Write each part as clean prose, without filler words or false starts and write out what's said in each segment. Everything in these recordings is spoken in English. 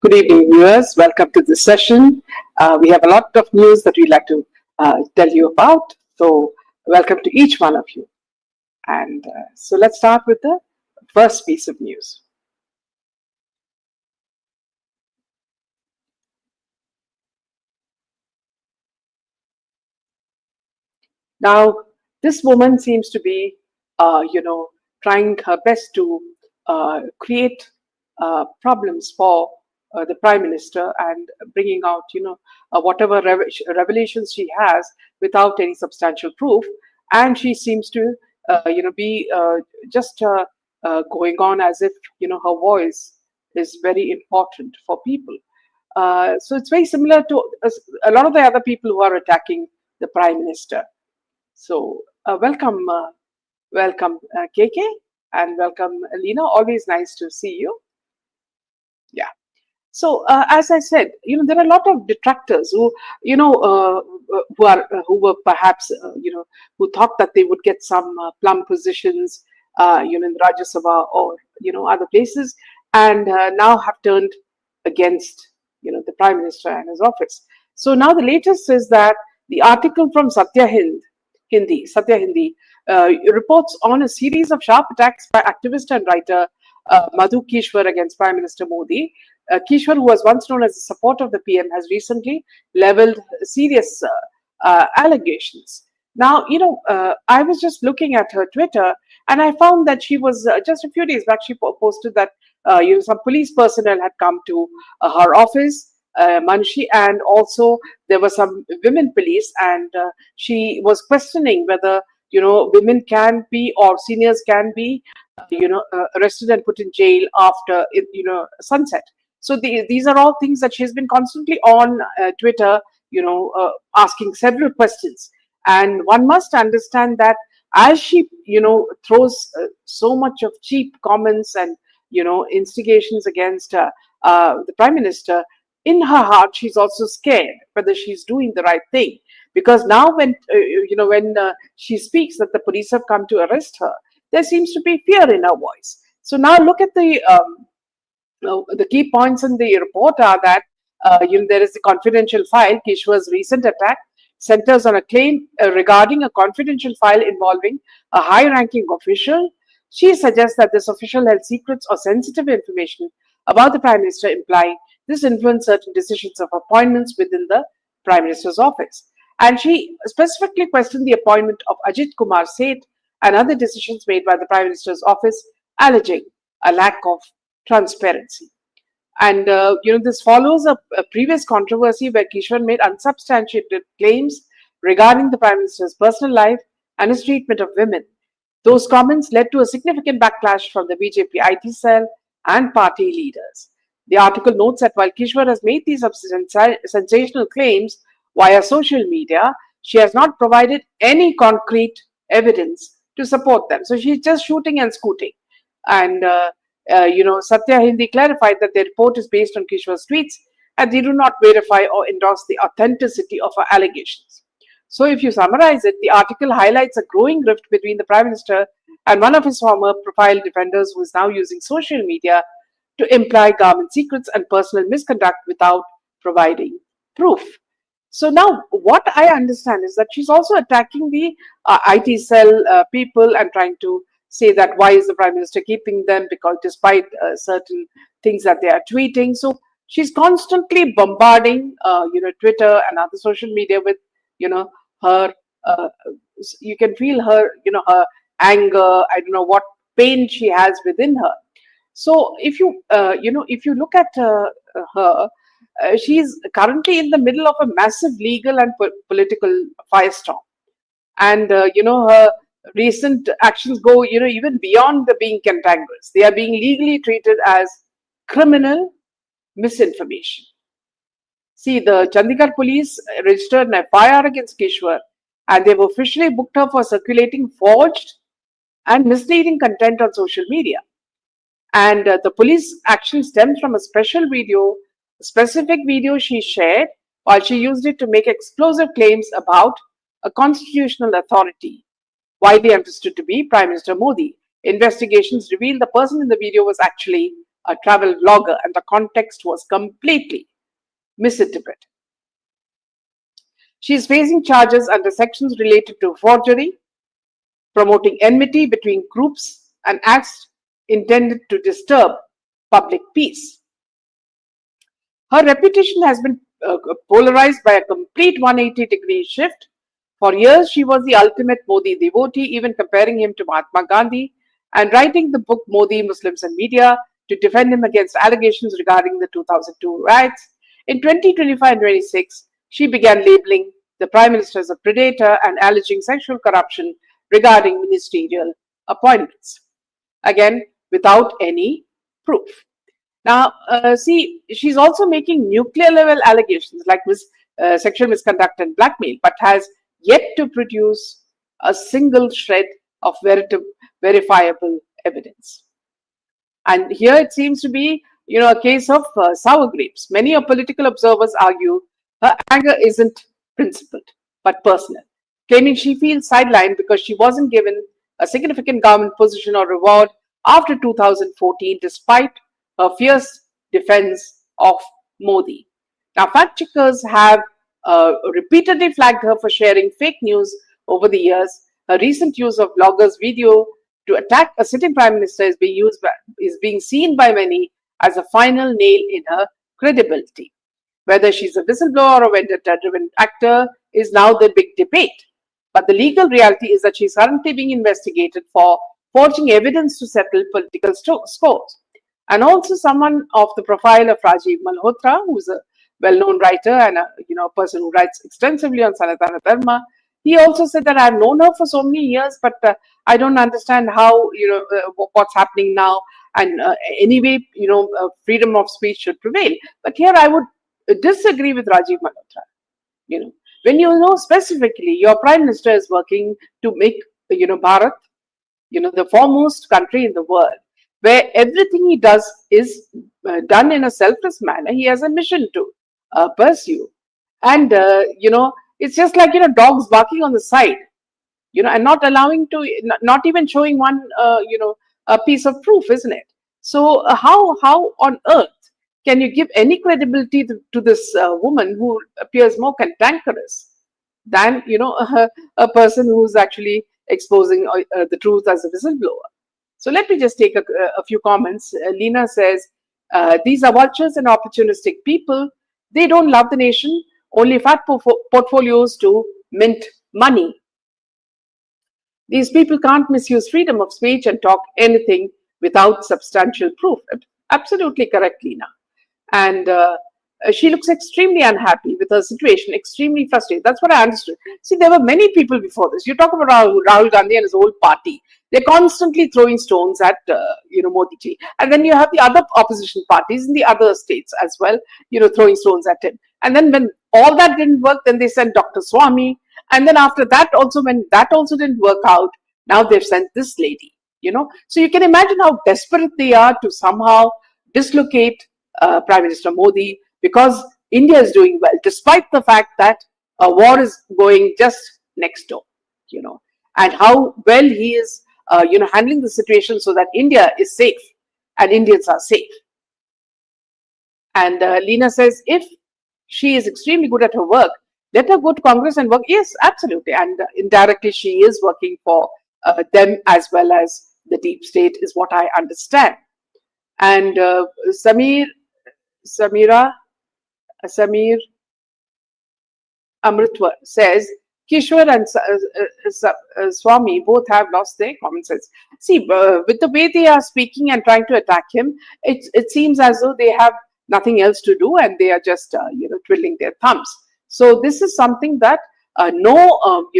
Good evening, viewers. Welcome to this session. We have a lot of news that we'd like to tell you about. So, welcome to each one of you. And so, let's start with the first piece of news. Now, this woman seems to be, trying her best to create problems for the prime minister and bringing out, whatever revelations she has without any substantial proof. And she seems to, be just going on as if, her voice is very important for people. So it's very similar to a lot of the other people who are attacking the prime minister. So, welcome, KK, and welcome, Alina. Always nice to see you. Yeah. So, as I said, there are a lot of detractors who, who were perhaps, who thought that they would get some plum positions, in the Rajya Sabha or other places, and now have turned against, the Prime Minister and his office. So now the latest is that the article from Satya Hindi, reports on a series of sharp attacks by activist and writer Madhu Kishwar against Prime Minister Modi. Kishwar, who was once known as a supporter of the PM, has recently leveled serious allegations. Now, I was just looking at her Twitter, and I found that she was just a few days back. She posted that some police personnel had come to her office, Manshi, and also there were some women police, and she was questioning whether women can be or seniors can be arrested and put in jail after sunset. So these are all things that she's been constantly on Twitter, asking several questions. And one must understand that as she throws so much of cheap comments and instigations against the prime minister, in her heart she's also scared whether she's doing the right thing, because now when she speaks that the police have come to arrest her, there seems to be fear in her voice. So now look at the key points in the report are that there is a confidential file. Kishwar's recent attack centers on a claim regarding a confidential file involving a high-ranking official. She suggests that this official held secrets or sensitive information about the Prime Minister, implying this influenced certain decisions of appointments within the Prime Minister's office. And she specifically questioned the appointment of Ajit Kumar Seth and other decisions made by the Prime Minister's office, alleging a lack of transparency. And this follows a previous controversy where Kishwar made unsubstantiated claims regarding the Prime Minister's personal life and his treatment of women. Those comments led to a significant backlash from the BJP IT cell and party leaders. The article notes that while Kishwar has made these sensational claims via social media, she has not provided any concrete evidence to support them. So she's just shooting and scooting. And Satya Hindi clarified that their report is based on Kishwar's tweets and they do not verify or endorse the authenticity of her allegations. So if you summarize it, the article highlights a growing rift between the Prime Minister and one of his former profile defenders who is now using social media to imply government secrets and personal misconduct without providing proof. So now what I understand is that she's also attacking the IT cell people and trying to say that why is the Prime Minister keeping them, because despite certain things that they are tweeting. So she's constantly bombarding Twitter and other social media with her you can feel her her anger. I don't know what pain she has within her. So if you if you look at her, she's currently in the middle of a massive legal and political firestorm, and her recent actions go even beyond the being cantankerous. They are being legally treated as criminal misinformation. See, the Chandigarh police registered an FIR against Kishwar, and they've officially booked her for circulating forged and misleading content on social media. And the police action stems from a specific video she shared while she used it to make explosive claims about a constitutional authority, widely understood to be Prime Minister Modi. Investigations revealed the person in the video was actually a travel vlogger, and the context was completely misinterpreted. She is facing charges under sections related to forgery, promoting enmity between groups, and acts intended to disturb public peace. Her reputation has been polarized by a complete 180-degree shift. For years, she was the ultimate Modi devotee, even comparing him to Mahatma Gandhi and writing the book Modi, Muslims and Media to defend him against allegations regarding the 2002 riots. In 2025 and 26, she began labeling the Prime Minister as a predator and alleging sexual corruption regarding ministerial appointments. Again, without any proof. Now, see, she's also making nuclear level allegations like sexual misconduct and blackmail, but has yet to produce a single shred of verifiable evidence. And here it seems to be, a case of sour grapes. Many political observers argue her anger isn't principled, but personal, claiming she feels sidelined because she wasn't given a significant government position or reward after 2014, despite her fierce defense of Modi. Now, fact checkers have repeatedly flagged her for sharing fake news over the years. Her recent use of bloggers' video to attack a sitting prime minister is being seen by many as a final nail in her credibility. Whether she's a whistleblower or a vendetta-driven actor is now the big debate. But the legal reality is that she's currently being investigated for forging evidence to settle political scores. And also someone of the profile of Rajiv Malhotra, who's a well-known writer and a person who writes extensively on Sanatana Dharma. He also said that I've known her for so many years, but I don't understand how what's happening now. And anyway, freedom of speech should prevail. But here I would disagree with Rajiv Malhotra. When you know specifically your prime minister is working to make Bharat, the foremost country in the world, where everything he does is done in a selfless manner. He has a mission to pursue. And, it's just like, dogs barking on the side, and not allowing to, not even showing one, a piece of proof, isn't it? So how on earth can you give any credibility to this woman who appears more cantankerous than, a person who's actually exposing the truth as a whistleblower? So let me just take a few comments. Lena says, these are vultures and opportunistic people. They don't love the nation, only fat portfolios to mint money. These people can't misuse freedom of speech and talk anything without substantial proof. Absolutely correct, Lena. And she looks extremely unhappy with her situation, extremely frustrated. That's what I understood. See, there were many people before this. You talk about Rahul Gandhi and his whole party. They're constantly throwing stones at, Modi ji. And then you have the other opposition parties in the other states as well, throwing stones at him. And then when all that didn't work, then they sent Dr. Swami. And then after that also, when that also didn't work out, now they've sent this lady, So you can imagine how desperate they are to somehow dislocate Prime Minister Modi, because India is doing well, despite the fact that a war is going just next door, and how well he is, handling the situation so that India is safe and Indians are safe. And Lena says, if she is extremely good at her work, let her go to Congress and work. Yes, absolutely. And indirectly, she is working for them as well as the deep state, is what I understand. And Samir Amritwar says, Kishwar and Swami both have lost their common sense. See, with the way they are speaking and trying to attack him, it seems as though they have nothing else to do and they are just, twiddling their thumbs. So this is something that no,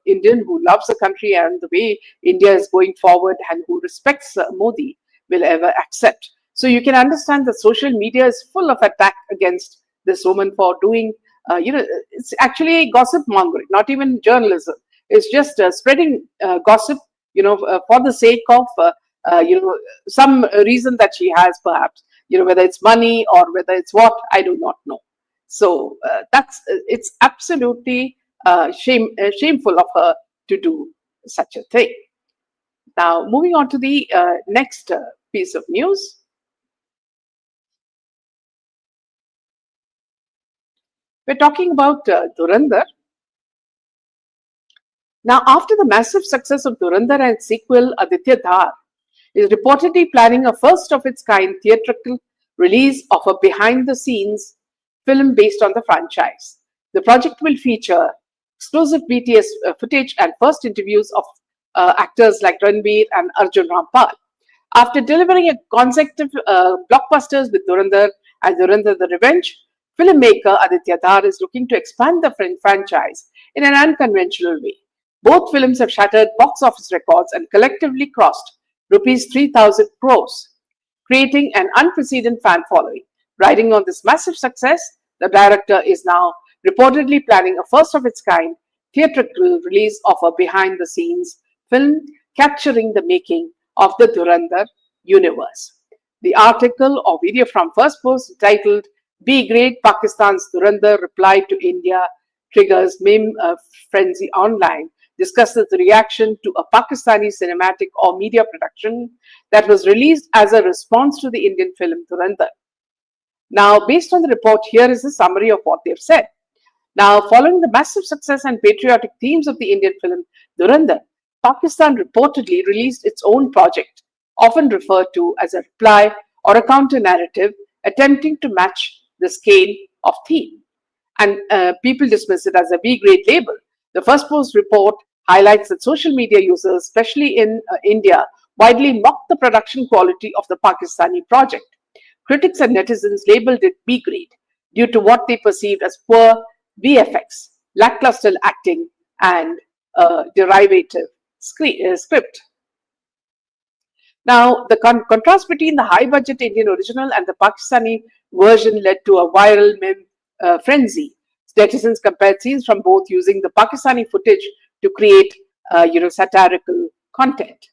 Indian who loves the country and the way India is going forward and who respects Modi will ever accept. So you can understand that social media is full of attack against this woman for doing, it's actually gossip mongering, not even journalism. It's just spreading gossip, for the sake of, some reason that she has perhaps, whether it's money or whether it's what, I do not know. So it's absolutely shameful of her to do such a thing. Now, moving on to the next piece of news. We're talking about Dhurandhar. Now, after the massive success of Dhurandhar and sequel Aditya Dhar, is reportedly planning a first of its kind theatrical release of a behind the scenes film based on the franchise. The project will feature exclusive BTS footage and first interviews of actors like Ranbir and Arjun Rampal. After delivering a consecutive blockbusters with Dhurandhar and Dhurandhar The Revenge, filmmaker Aditya Dhar is looking to expand the franchise in an unconventional way. Both films have shattered box office records and collectively crossed rupees 3,000 crores, creating an unprecedented fan following. Riding on this massive success, the director is now reportedly planning a first of its kind theatrical release of a behind the scenes film capturing the making of the Dhurandhar universe. The article or video from First Post titled Be Great Pakistan's Dhurandhar Reply to India Triggers Meme Frenzy Online discusses the reaction to a Pakistani cinematic or media production that was released as a response to the Indian film Dhurandhar. Now, based on the report, here is a summary of what they've said. Now, following the massive success and patriotic themes of the Indian film Dhurandhar, Pakistan reportedly released its own project, often referred to as a reply or a counter narrative, attempting to match the scale of theme. And people dismiss it as a B grade label. The First Post report highlights that social media users, especially in India, widely mock the production quality of the Pakistani project. Critics and netizens labeled it B grade due to what they perceived as poor VFX, lackluster acting, and derivative script. Now, the contrast between the high budget Indian original and the Pakistani version led to a viral meme frenzy. Netizens compared scenes from both using the Pakistani footage to create satirical content.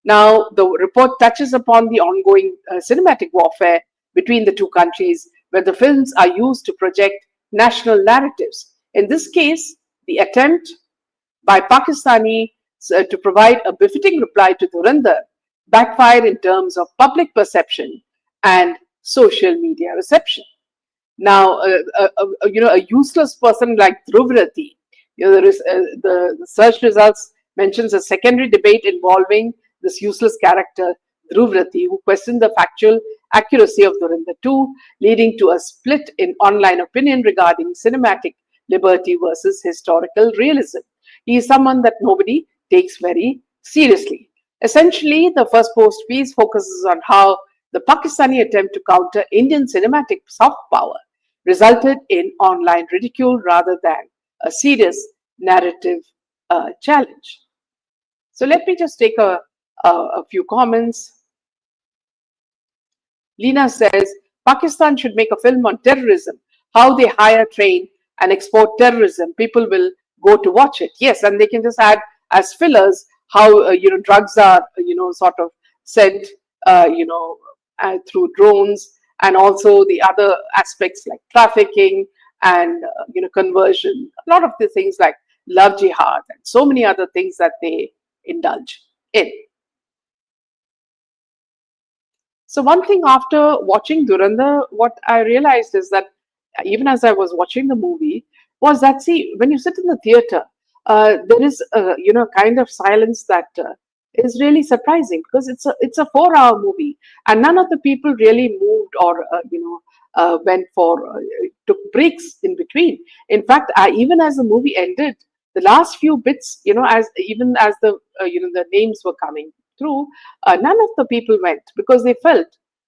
Now, the report touches upon the ongoing cinematic warfare between the two countries, where the films are used to project national narratives. In this case, the attempt by Pakistani to provide a befitting reply to Dhurandhar backfired in terms of public perception and social media reception. Now, a useless person like Dhruvrati, the search results mentions a secondary debate involving this useless character Dhruvrati, who questioned the factual accuracy of Dhurandhar 2, leading to a split in online opinion regarding cinematic liberty versus historical realism. He is someone that nobody takes very seriously. Essentially, the First Post piece focuses on how the Pakistani attempt to counter Indian cinematic soft power resulted in online ridicule rather than a serious narrative challenge. So let me just take a few comments. Lena says, Pakistan should make a film on terrorism, how they hire, train, and export terrorism. People will go to watch it. Yes, and they can just add as fillers how drugs are sort of sent through drones, and also the other aspects like trafficking and conversion. A lot of the things like love jihad and so many other things that they indulge in. So one thing after watching Dhurandhar, what I realized is that even as I was watching the movie, was that see, when you sit in the theater, there is kind of silence that is really surprising, because it's a 4-hour movie, and none of the people really moved or went for took breaks in between. In fact, even as the movie ended, the last few bits, as the the names were coming through, none of the people went, because they felt,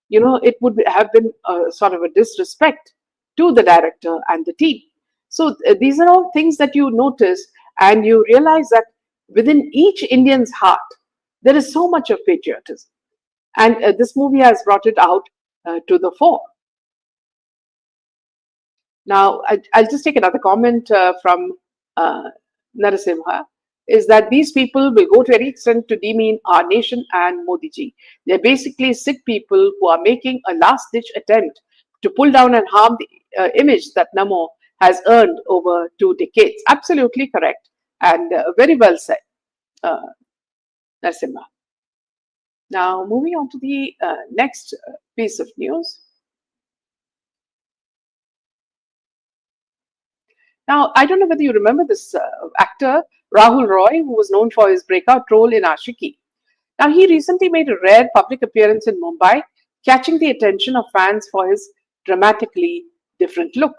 it would have been sort of a disrespect to the director and the team. So these are all things that you notice, and you realize that within each Indian's heart, there is so much of patriotism. And this movie has brought it out to the fore. Now, I'll just take another comment from Narasimha, is that these people will go to any extent to demean our nation and Modi ji. They're basically sick people who are making a last-ditch attempt to pull down and harm the image that Namo has earned over 2 decades. Absolutely correct, and very well said, Narasimha. Now, moving on to the next piece of news. Now, I don't know whether you remember this actor, Rahul Roy, who was known for his breakout role in Ashiki. Now, he recently made a rare public appearance in Mumbai, catching the attention of fans for his dramatically different look.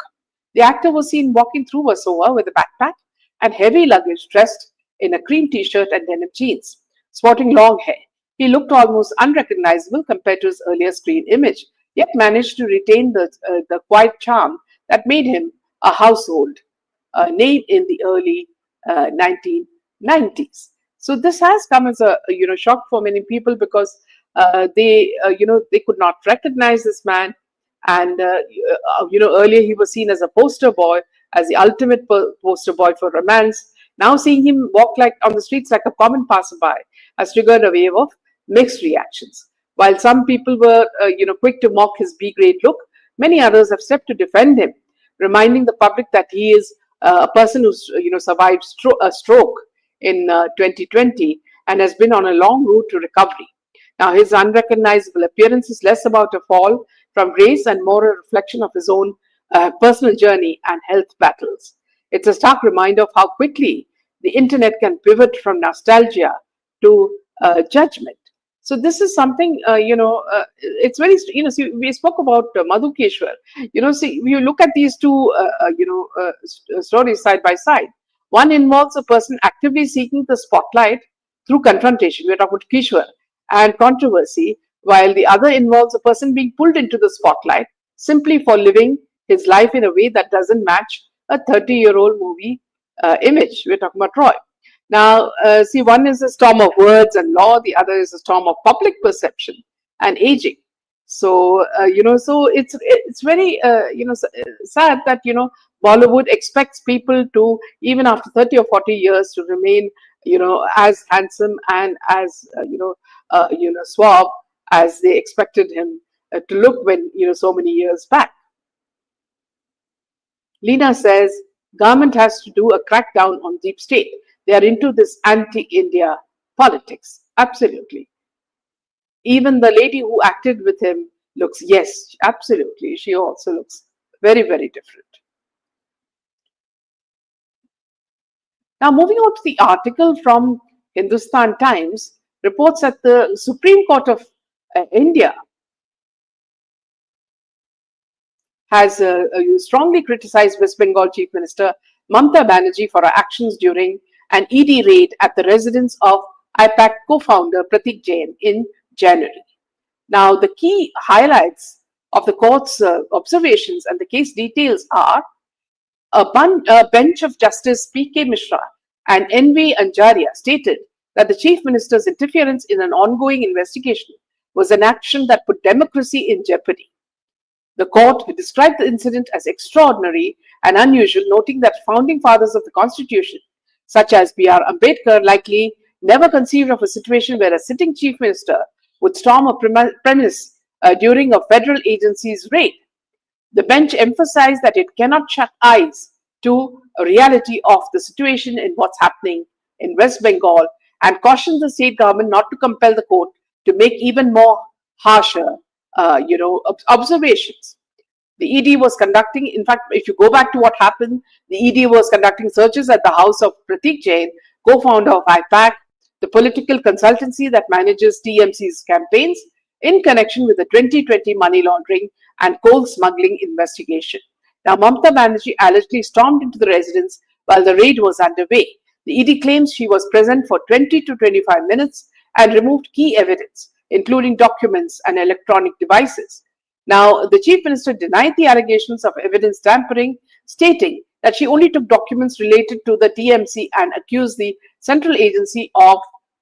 The actor was seen walking through Versova with a backpack and heavy luggage, dressed in a cream t shirt and denim jeans, sporting long hair. He looked almost unrecognizable compared to his earlier screen image, yet managed to retain the quiet charm that made him a household name in the early 1990s. So this has come as a shock for many people because they could not recognize this man, and earlier he was seen as a poster boy, as the ultimate poster boy for romance. Now seeing him walk like on the streets like a common passerby has triggered a wave of mixed reactions. While some people were quick to mock his B grade look, many others have stepped to defend him, reminding the public that he is a person who's survived a stroke in 2020 and has been on a long road to recovery. Now, his unrecognizable appearance is less about a fall from grace and more a reflection of his own personal journey and health battles. It's a stark reminder of how quickly the internet can pivot from nostalgia to judgment. So this is something, it's very, see, we spoke about Madhu Keshwar. See, you look at these two, stories side by side. One involves a person actively seeking the spotlight through confrontation. We're talking about Keshwar and controversy, while the other involves a person being pulled into the spotlight simply for living his life in a way that doesn't match a 30-year-old movie image. We're talking about Roy. Now, see, one is a storm of words and law, the other is a storm of public perception and aging. So, so it's very, sad that, Bollywood expects people to, even after 30 or 40 years, to remain, as handsome and as, suave as they expected him to look when, so many years back. Lena says, government has to do a crackdown on deep state. They are into this anti-India politics. Absolutely. Even the lady who acted with him looks, yes, absolutely. She also looks very, very different. Now, moving on to the article from Hindustan Times, reports that the Supreme Court of India has strongly criticized West Bengal Chief Minister Mamata Banerjee for her actions during an ED raid at the residence of IPAC co-founder Pratik Jain in January. Now, the key highlights of the court's observations and the case details are a bench of Justice P.K. Mishra and N.V. Anjaria stated that the Chief Minister's interference in an ongoing investigation was an action that put democracy in jeopardy. The court described the incident as extraordinary and unusual, noting that founding fathers of the Constitution, such as B.R. Ambedkar, likely never conceived of a situation where a sitting chief minister would storm a premise during a federal agency's raid. The bench emphasized that it cannot shut eyes to a reality of the situation in what's happening in West Bengal and cautioned the state government not to compel the court to make even more harsher, observations. The ED was conducting, in fact, if you go back to what happened, the ED was conducting searches at the house of Pratik Jain, co-founder of IPAC, the political consultancy that manages TMC's campaigns, in connection with the 2020 money laundering and coal smuggling investigation. Now, Mamata Banerjee allegedly stormed into the residence while the raid was underway. The ED claims she was present for 20 to 25 minutes and removed key evidence, including documents and electronic devices. Now, the Chief Minister denied the allegations of evidence tampering, stating that she only took documents related to the TMC and accused the central agency of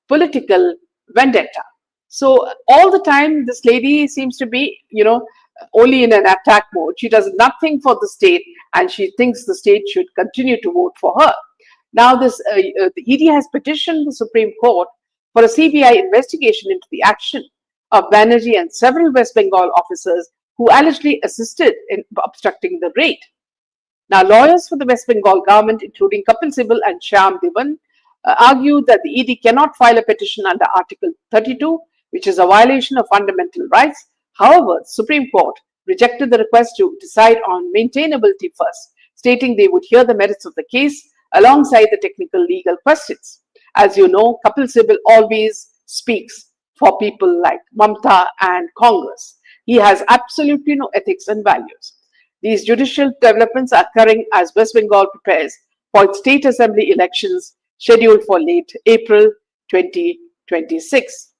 political vendetta. So all the time, this lady seems to be, only in an attack mode. She does nothing for the state, and she thinks the state should continue to vote for her. Now, the ED has petitioned the Supreme Court for a CBI investigation into the action of Banerjee and several West Bengal officers who allegedly assisted in obstructing the raid. Now, lawyers for the West Bengal government, including Kapil Sibal and Shyam Devan, argued that the ED cannot file a petition under Article 32, which is a violation of fundamental rights. However, the Supreme Court rejected the request to decide on maintainability first, stating they would hear the merits of the case alongside the technical legal questions. As you know, Kapil Sibal always speaks for people like Mamta and Congress. He has absolutely no ethics and values. These judicial developments are occurring as West Bengal prepares for its state assembly elections scheduled for late April 2026.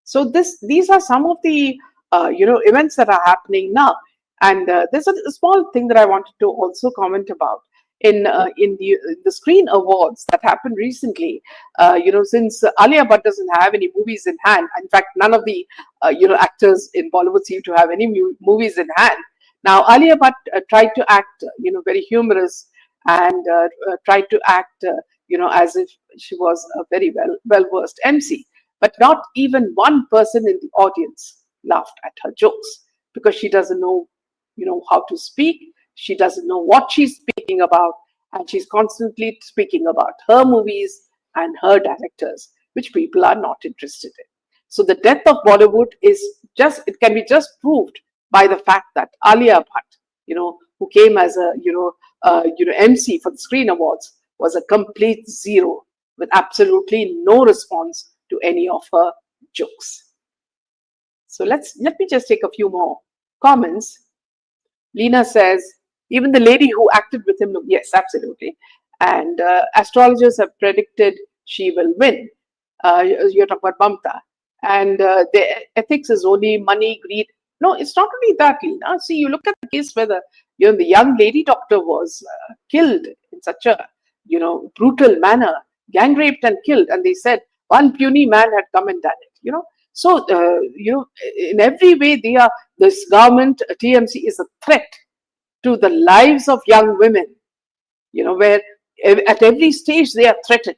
So these are some of the events that are happening now, and there's a small thing that I wanted to also comment about in the Screen Awards that happened recently. Since Alia Bhatt doesn't have any movies in hand, in fact, none of the actors in Bollywood seem to have any movies in hand. Now, Alia Bhatt tried to act very humorous and tried to act as if she was a very well versed MC. But not even one person in the audience laughed at her jokes because she doesn't know, how to speak. She doesn't know what she's speaking about, and she's constantly speaking about her movies and her directors, which people are not interested in. So the death of Bollywood it can be just proved by the fact that Alia Bhatt, who came as a MC for the Screen Awards, was a complete zero with absolutely no response to any of her jokes. So let me just take a few more comments. Lena says, even the lady who acted with him, yes, absolutely. And astrologers have predicted she will win. You're talking about Mamta. And the ethics is only money, greed. No, it's not only that, Lena. See, you look at the case where the young lady doctor was killed in such a brutal manner, gang raped and killed, and they said one puny man had come and done it. So in every way this government TMC is a threat to the lives of young women. Where at every stage they are threatened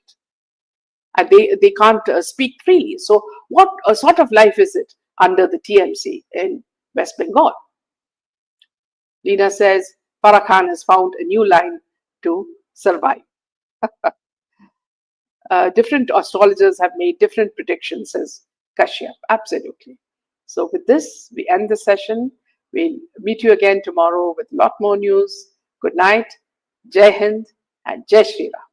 and they can't speak freely. So what sort of life is it under the TMC in West Bengal? Lina says Farah Khan has found a new line to survive. Different astrologers have made different predictions, says Kashyap. Absolutely. So with this, we end the session. We'll meet you again tomorrow with a lot more news. Good night, Jai Hind, and Jai Shri Ram.